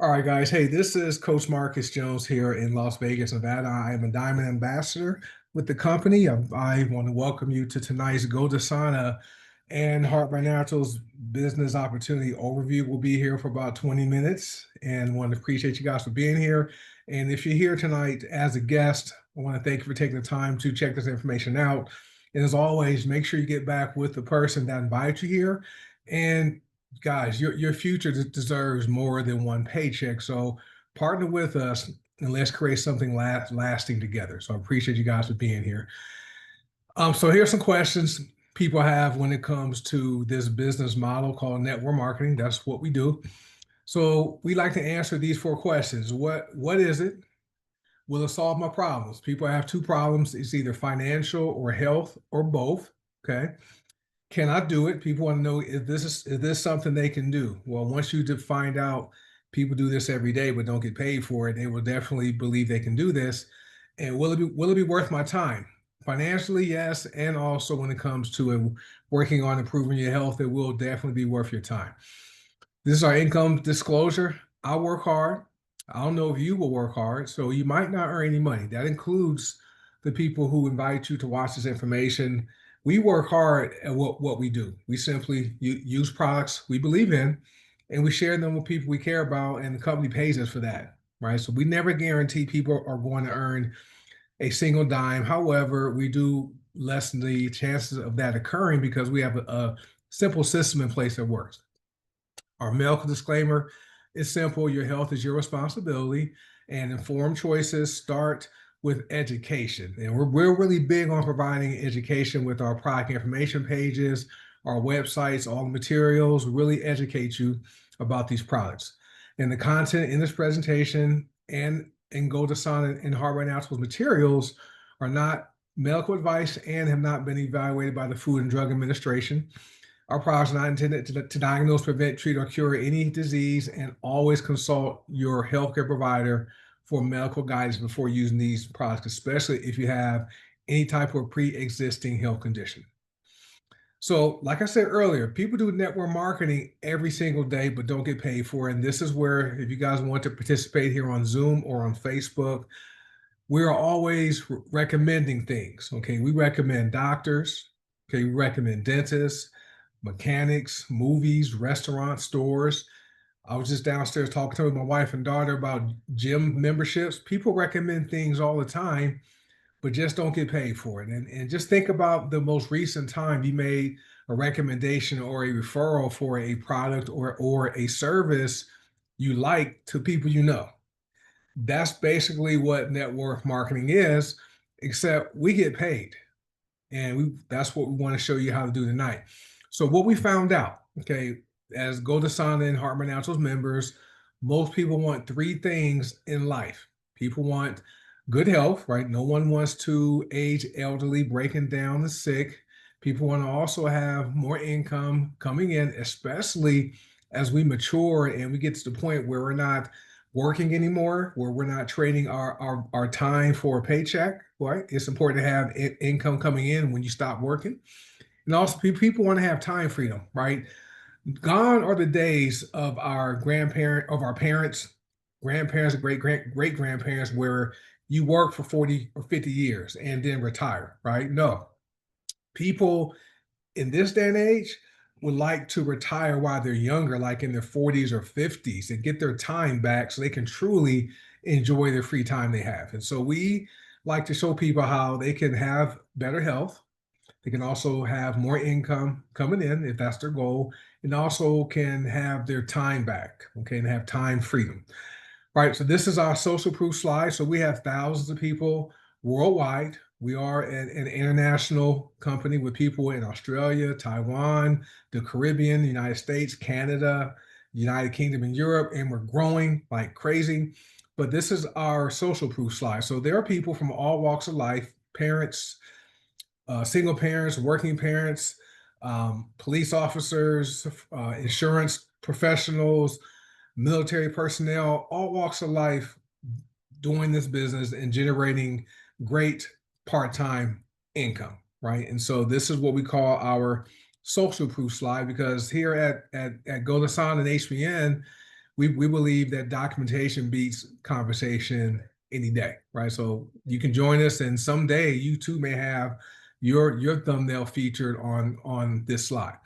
All right, guys. Hey, this is Coach Marcus Jones here in Las Vegas, Nevada. I am a Diamond Ambassador with the company. I want to welcome you to tonight's Godasana and Heart by Naturals business opportunity overview. We'll be here for about 20 minutes and want to appreciate you guys for being here. And if you're here tonight as a guest, I want to thank you for taking the time to check this information out. And as always, make sure you get back with the person that invited you here. And guys, your future deserves more than one paycheck. So partner with us and let's create something lasting together. So I appreciate you guys for being here. So here's some questions people have when it comes to this business model called network marketing. That's what we do. So we like to answer these four questions. What is it? Will it solve my problems? People have two problems. It's either financial or health or both. Okay. Can I do it? People want to know if this something they can do. Well, once you find out people do this every day but don't get paid for it, they will definitely believe they can do this. And will it be worth my time? Financially, yes, and also when it comes to working on improving your health, it will definitely be worth your time. This is our income disclosure. I work hard. I don't know if you will work hard, so you might not earn any money. That includes the people who invite you to watch this information. We work hard at what we do. We simply use products we believe in, and we share them with people we care about, and the company pays us for that, right? So we never guarantee people are going to earn a single dime. However, we do lessen the chances of that occurring because we have a simple system in place that works. Our medical disclaimer is simple. Your health is your responsibility, and informed choices start with education. And we're really big on providing education with our product information pages, our websites, all the materials, really educate you about these products. And the content in this presentation and in Godasana and Heart by Naturals materials are not medical advice and have not been evaluated by the Food and Drug Administration. Our products are not intended to diagnose, prevent, treat, or cure any disease, and always consult your healthcare provider for medical guidance before using these products, especially if you have any type of pre-existing health condition. So, like I said earlier, people do network marketing every single day, but don't get paid for it. And this is where, if you guys want to participate here on Zoom or on Facebook, we are always recommending things. Okay, we recommend doctors. Okay, we recommend dentists, mechanics, movies, restaurants, stores. I was just downstairs talking to my wife and daughter about gym memberships. People recommend things all the time, but just don't get paid for it. And just think about the most recent time you made a recommendation or a referral for a product or a service you like to people you know. That's basically what network marketing is, except we get paid. And that's what we want to show you how to do tonight. So what we found out, okay, as Godasana and Heart by Naturals members, most people want three things in life. People want good health, right? No one wants to age elderly, breaking down and sick. People want to also have more income coming in, especially as we mature and we get to the point where we're not working anymore, where we're not trading our time for a paycheck, right? It's important to have income coming in when you stop working. And also, people want to have time freedom, right? Gone are the days of our parents, grandparents, great grandparents, where you work for 40 or 50 years and then retire, right? No, people in this day and age would like to retire while they're younger, like in their 40s or 50s, and get their time back so they can truly enjoy their free time they have. And so we like to show people how they can have better health. They can also have more income coming in if that's their goal, and also can have their time back, okay, and have time freedom. All right, so this is our social proof slide. So we have thousands of people worldwide. We are an international company with people in Australia, Taiwan, the Caribbean, the United States, Canada, United Kingdom, and Europe, and we're growing like crazy. But this is our social proof slide. So there are people from all walks of life, parents, single parents, working parents, police officers, insurance professionals, military personnel, all walks of life doing this business and generating great part-time income, right? And so this is what we call our social proof slide, because here at Godasana and HBN, we believe that documentation beats conversation any day, right? So you can join us, and someday you too may have your thumbnail featured on this slide,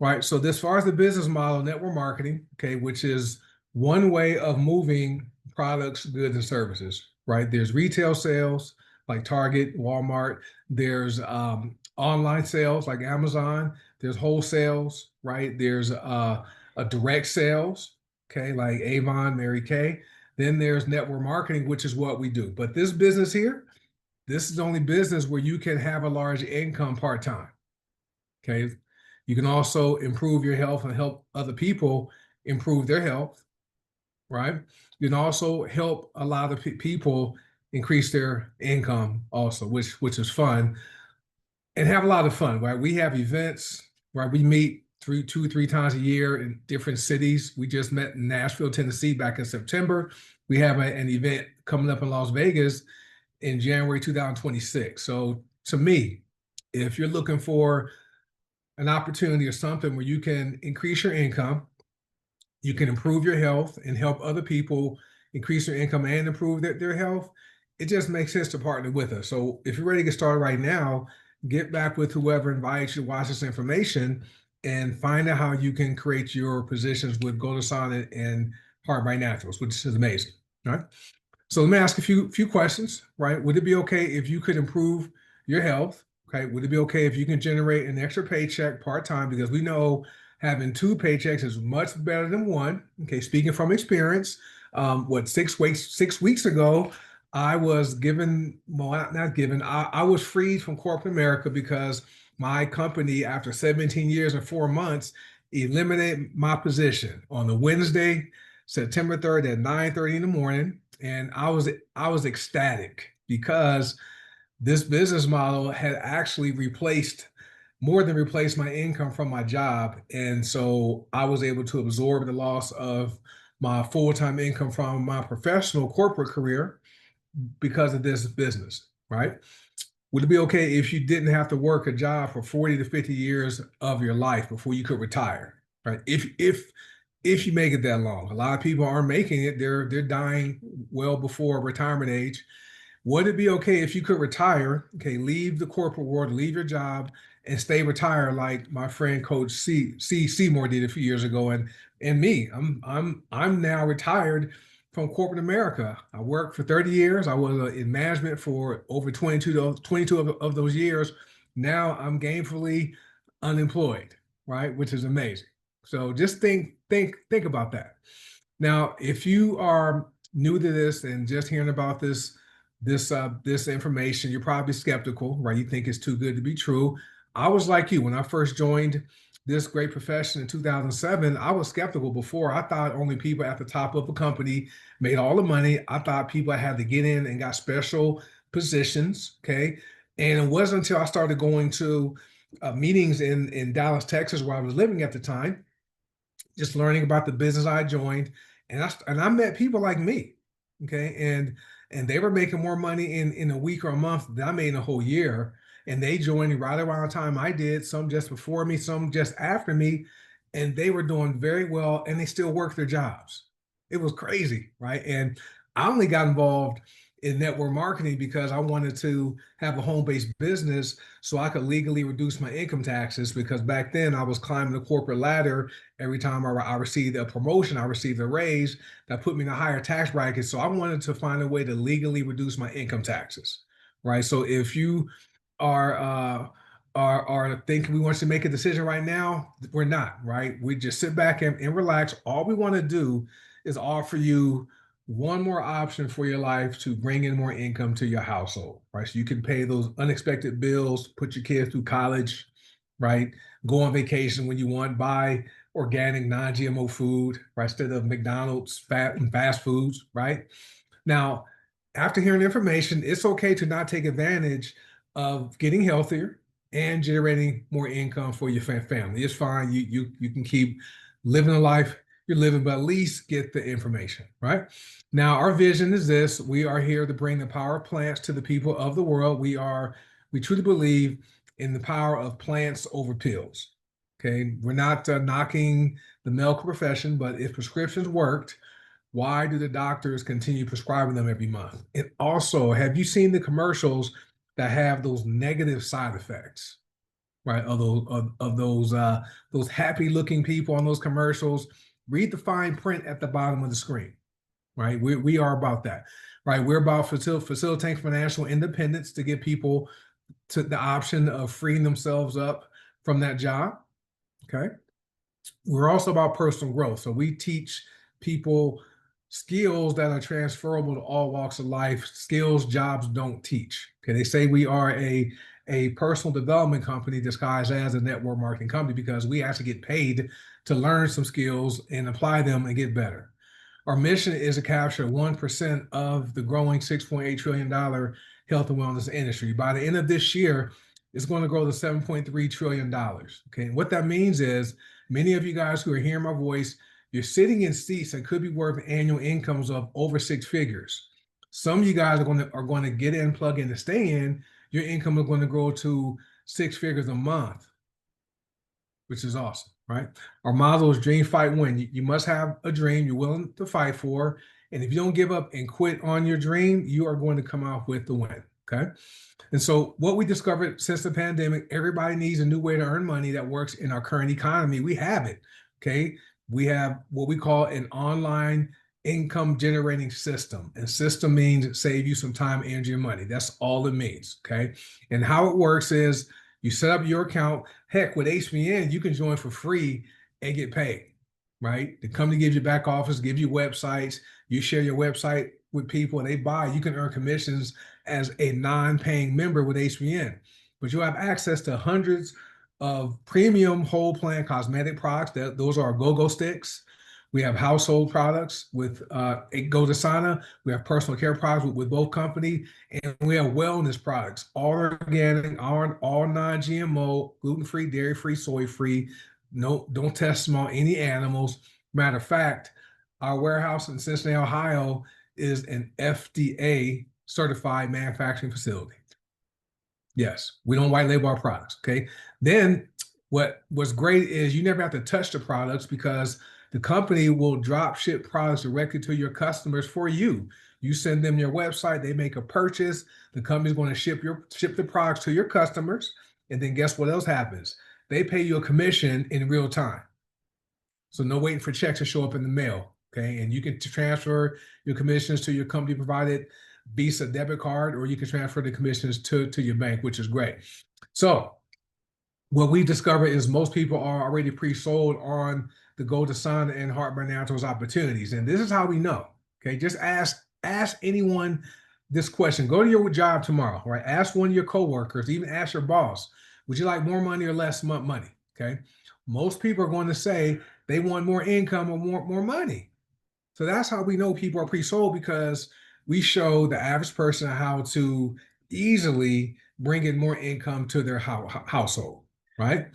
right? So as far as the business model, network marketing, okay, which is one way of moving products, goods, and services, right? There's retail sales like Target, Walmart. There's online sales like Amazon. There's wholesales, right? There's a direct sales, okay, like Avon, Mary Kay. Then there's network marketing, which is what we do. But this business here, this is the only business where you can have a large income part-time. Okay. You can also improve your health and help other people improve their health, right? You can also help a lot of people increase their income also, which is fun and have a lot of fun, right? We have events, right? We meet two, 3 times a year in different cities. We just met in Nashville, Tennessee back in September. We have an event coming up in Las Vegas in January 2026. So to me, if you're looking for an opportunity or something where you can increase your income, you can improve your health and help other people increase their income and improve their health, it just makes sense to partner with us. So if you're ready to get started right now, get back with whoever invites you to watch this information and find out how you can create your positions with GoldDasana and Heart by Naturals, which is amazing. All right. So let me ask a few questions, right? Would it be okay if you could improve your health? Okay. Would it be okay if you can generate an extra paycheck part-time? Because we know having 2 paychecks is much better than one. Okay. Speaking from experience, 6 weeks ago, I was given, well, not given, I was freed from corporate America because my company, after 17 years and 4 months, eliminated my position on the Wednesday, September 3rd at 9:30 in the morning. And I was ecstatic because this business model had actually replaced more than replaced my income from my job. And so I was able to absorb the loss of my full-time income from my professional corporate career because of this business, right? Would it be okay if you didn't have to work a job for 40 to 50 years of your life before you could retire, right? If you make it that long. A lot of people aren't making it. They're dying well before retirement age. Would it be okay if you could retire, okay, leave the corporate world, leave your job, and stay retired like my friend Coach C Seymour did a few years ago, and me? I'm now retired from corporate America. I worked for 30 years. I was in management for over 22 of those years. Now I'm gainfully unemployed, right? Which is amazing. So just think about that. Now, if you are new to this and just hearing about this information, you're probably skeptical, right? You think it's too good to be true. I was like you when I first joined this great profession in 2007. I was skeptical before. I thought only people at the top of a company made all the money. I thought people had to get in and got special positions. Okay. And it wasn't until I started going to meetings in Dallas, Texas, where I was living at the time, just learning about the business I joined, and I met people like me, okay, and they were making more money in a week or a month than I made in a whole year, and they joined right around the time I did. Some just before me, some just after me, and they were doing very well, and they still work their jobs. It was crazy, right? And I only got involved in network marketing because I wanted to have a home-based business so I could legally reduce my income taxes, because back then I was climbing the corporate ladder. Every time I received a promotion, I received a raise that put me in a higher tax bracket. So I wanted to find a way to legally reduce my income taxes, right? So if you are thinking we want to make a decision right now, we're not, right? We just sit back and relax. All we want to do is offer you one more option for your life to bring in more income to your household, right? So you can pay those unexpected bills, put your kids through college, right? Go on vacation when you want, buy organic, non-GMO food, right? Instead of McDonald's fast foods, right? Now, after hearing information, it's okay to not take advantage of getting healthier and generating more income for your family. It's fine. You can keep living the life you're living, but at least get the information, right? Now, our vision is this: we are here to bring the power of plants to the people of the world. We truly believe in the power of plants over pills. Okay, we're not knocking the medical profession, but if prescriptions worked, why do the doctors continue prescribing them every month? And also, have you seen the commercials that have those negative side effects, right? Of those happy looking people on those commercials. Read the fine print at the bottom of the screen, right? We are about that, right? We're about facilitating financial independence to give people to the option of freeing themselves up from that job. Okay. We're also about personal growth. So we teach people skills that are transferable to all walks of life, skills jobs don't teach. Okay. They say we are a personal development company disguised as a network marketing company because we actually get paid to learn some skills and apply them and get better. Our mission is to capture 1% of the growing $6.8 trillion health and wellness industry. By the end of this year, it's going to grow to $7.3 trillion. Okay. And what that means is many of you guys who are hearing my voice, you're sitting in seats that could be worth annual incomes of over six figures. Some of you guys are going to get in, plug in, and stay in. Your income is going to grow to six figures a month, which is awesome, right? Our motto is dream, fight, win. You must have a dream you're willing to fight for. And if you don't give up and quit on your dream, you are going to come out with the win, okay? And so what we discovered since the pandemic, everybody needs a new way to earn money that works in our current economy. We have it, okay? We have what we call an online income generating system. And system means save you some time, energy, and money. That's all it means, okay? And how it works is you set up your account. Heck, with HBN, you can join for free and get paid, right? The company gives you back office, gives you websites. You share your website with people and they buy. You can earn commissions as a non-paying member with HBN. But you'll have access to hundreds of premium whole plant cosmetic products. Those are go-go sticks. We have household products with GoDasana. We have personal care products with both companies. And we have wellness products, all organic, all non-GMO, gluten-free, dairy-free, soy-free. No, don't test them on any animals. Matter of fact, our warehouse in Cincinnati, Ohio is an FDA certified manufacturing facility. Yes, we don't white label our products, okay? Then what's great is you never have to touch the products because the company will drop ship products directly to your customers for you. You send them your website, they make a purchase, the company's going to ship the products to your customers, and then guess what else happens? They pay you a commission in real time. So no waiting for checks to show up in the mail, okay? And you can transfer your commissions to your company provided Visa debit card, or you can transfer the commissions to your bank, which is great. So what we discovered is most people are already pre-sold on the GoDasana and Heart Burn Naturals opportunities. And this is how we know, okay? Just ask anyone this question. Go to your job tomorrow, right? Ask one of your coworkers, even ask your boss, would you like more money or less money, okay? Most people are going to say they want more income or more money. So that's how we know people are pre-sold, because we show the average person how to easily bring in more income to their household, right?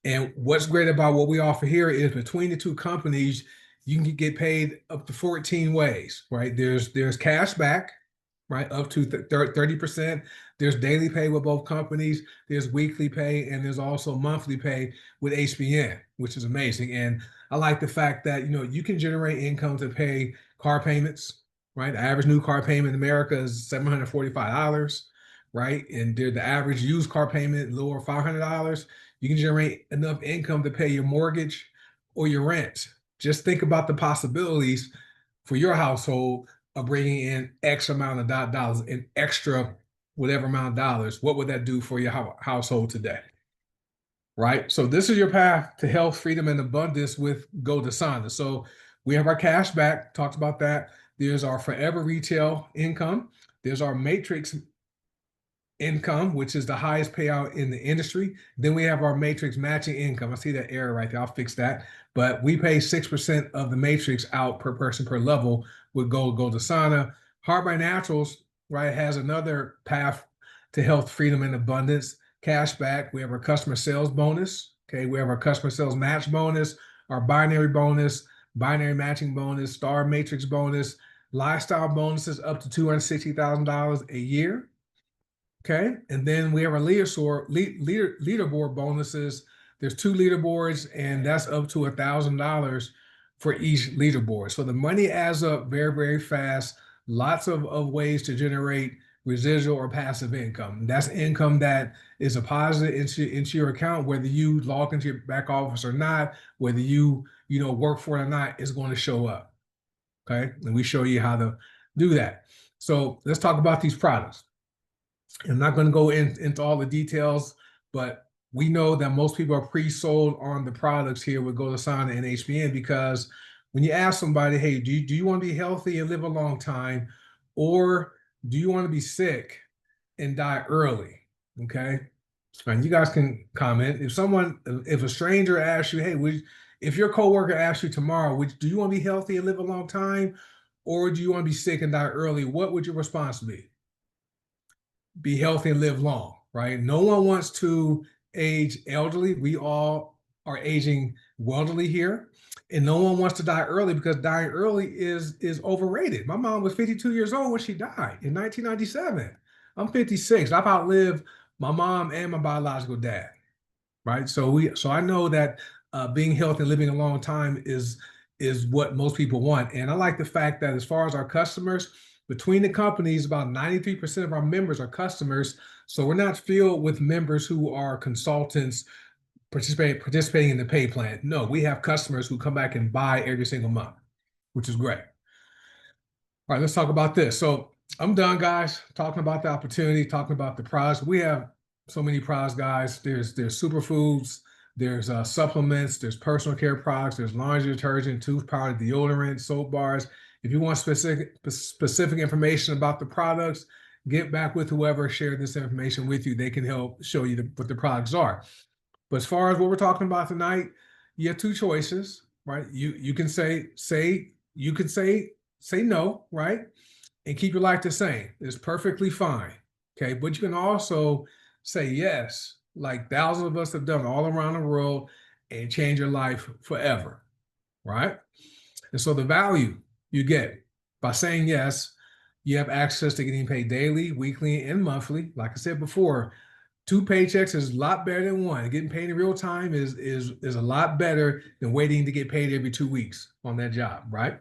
And what's great about what we offer here is between the two companies, you can get paid up to 14 ways, right? There's cash back, right? Up to 30%. There's daily pay with both companies. There's weekly pay, and there's also monthly pay with HBN, which is amazing. And I like the fact that, you can generate income to pay car payments, right? The average new car payment in America is $745, right? And the average used car payment, lower $500. You can generate enough income to pay your mortgage or your rent. Just think about the possibilities for your household of bringing in X amount of dollars, an extra whatever amount of dollars. What would that do for your household today? Right? So this is your path to health, freedom, and abundance with GoDasana. So we have our cash back, talked about that. There's our forever retail income. There's our matrix income, which is the highest payout in the industry. Then we have our matrix matching income. I see that error right there. I'll fix that. But we pay 6% of the matrix out per person per level with GoDasana. Heart by Naturals, right, has another path to health, freedom, and abundance. Cash back. We have our customer sales bonus. Okay, we have our customer sales match bonus, our binary bonus, binary matching bonus, star matrix bonus, lifestyle bonuses up to $260,000 a year. Okay, and then we have our leaderboard bonuses there's 2 leaderboards, and that's up to $1,000 for each leaderboard. So the money adds up very, very fast. Lots of ways to generate residual or passive income. That's income that is a positive into your account, whether you log into your back office or not, whether you work for it or not, is going to show up. Okay, and we show you how to do that. So let's talk about these products. I'm not going to go into all the details, but we know that most people are pre-sold on the products here with GoDasana and HBN, because when you ask somebody, hey, do you want to be healthy and live a long time, or do you want to be sick and die early? Okay. And you guys can comment. If a stranger asks you, hey, if your coworker asks you tomorrow, do you want to be healthy and live a long time, or do you want to be sick and die early? What would your response be? Be healthy and live long, right? No one wants to age elderly. We all are aging wealthily here. And no one wants to die early, because dying early is overrated. My mom was 52 years old when she died in 1997. I'm 56. I've outlived my mom and my biological dad, right? So I know that being healthy and living a long time is what most people want. And I like the fact that as far as our customers, between the companies, about 93% of our members are customers. So we're not filled with members who are consultants participating in the pay plan. No, we have customers who come back and buy every single month, which is great. All right, let's talk about this. So I'm done, guys, talking about the opportunity, talking about the products. We have so many products, guys. There's superfoods, there's supplements, there's personal care products, there's laundry detergent, tooth powder, deodorant, soap bars. If you want specific information about the products, get back with whoever shared this information with you. They can help show you what the products are. But as far as what we're talking about tonight, you have 2 choices, right? You can say no, right? And keep your life the same. It's perfectly fine. Okay. But you can also say yes, like thousands of us have done all around the world, and change your life forever. Right. And so the value you get by saying yes, you have access to getting paid daily, weekly, and monthly. Like I said before, 2 paychecks is a lot better than one. Getting paid in real time is a lot better than waiting to get paid every 2 weeks on that job, right?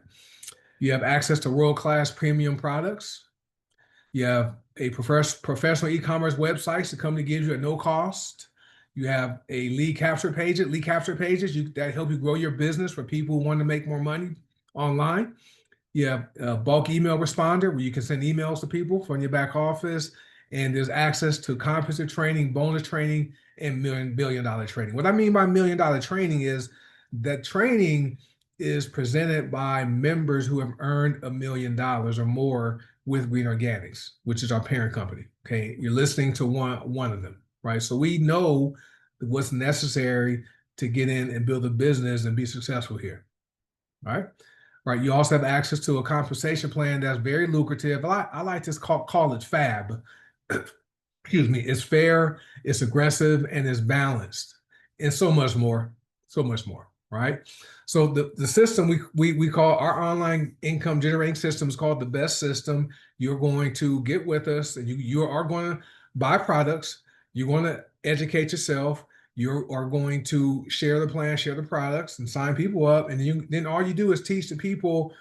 You have access to world-class premium products. You have a professional e-commerce websites the company gives you at no cost. You have a lead capture pages that help you grow your business for people who want to make more money online. You have a bulk email responder where you can send emails to people from your back office. And there's access to comprehensive training, bonus training, and billion-dollar training. What I mean by million-dollar training is that training is presented by members who have earned $1 million or more with Green Organics, which is our parent company. Okay, you're listening to one of them, right? So we know what's necessary to get in and build a business and be successful here. All right. Right. You also have access to a compensation plan that's very lucrative. I like to call it FAB. Excuse me. It's fair, it's aggressive, and it's balanced, and so much more. So much more. Right. So the system we call our online income generating system is called the BEST system. You're going to get with us, and you are going to buy products. You're going to educate yourself. You are going to share the plan, share the products, and sign people up. And then all you do is teach the people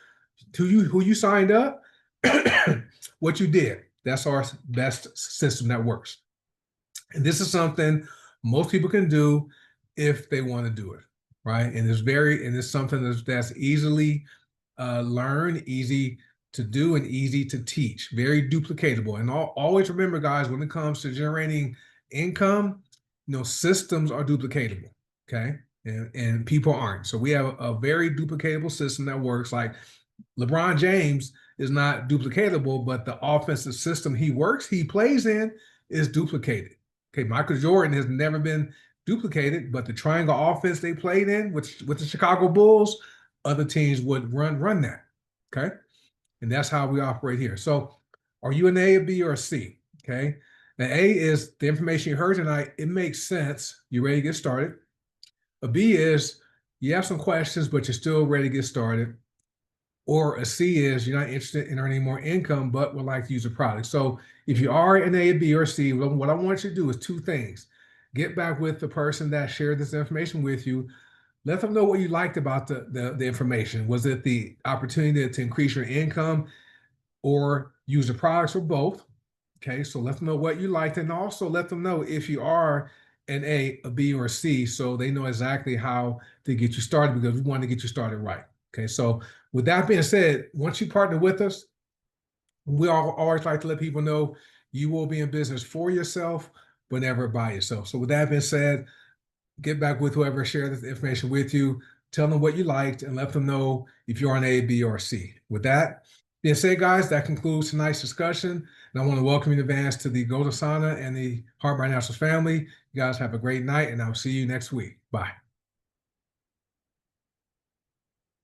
who you signed up what you did. That's our BEST system that works. And this is something most people can do if they want to do it, right? And it's something that's easily learned, easy to do, and easy to teach. Very duplicatable. And always remember, guys, when it comes to generating income, systems are duplicatable, okay? And people aren't. So we have a very duplicatable system that works. Like LeBron James is not duplicatable, but the offensive system he plays in is duplicated. Okay, Michael Jordan has never been duplicated, but the triangle offense they played in with the Chicago Bulls, other teams would run that, okay? And that's how we operate here. So are you an A, a B, or a C, okay? Now, A is the information you heard tonight. It makes sense. You're ready to get started. A B is you have some questions, but you're still ready to get started. Or a C is you're not interested in earning more income, but would like to use a product. So if you are an A, B, or C, what I want you to do is 2 things. get back with the person that shared this information with you. Let them know what you liked about the information. Was it the opportunity to increase your income or use the products or both? Okay, so let them know what you liked, and also let them know if you are an A, B, or a C, so they know exactly how to get you started because we want to get you started right. Okay, so with that being said, once you partner with us, we all always like to let people know you will be in business for yourself, but never by yourself. So with that being said, get back with whoever shared this information with you. Tell them what you liked and let them know if you're on A, B, or C. With that being said, guys, that concludes tonight's discussion. And I want to welcome you in advance to the Golden Sauna and the Heart by Naturals family. You guys have a great night, and I'll see you next week. Bye.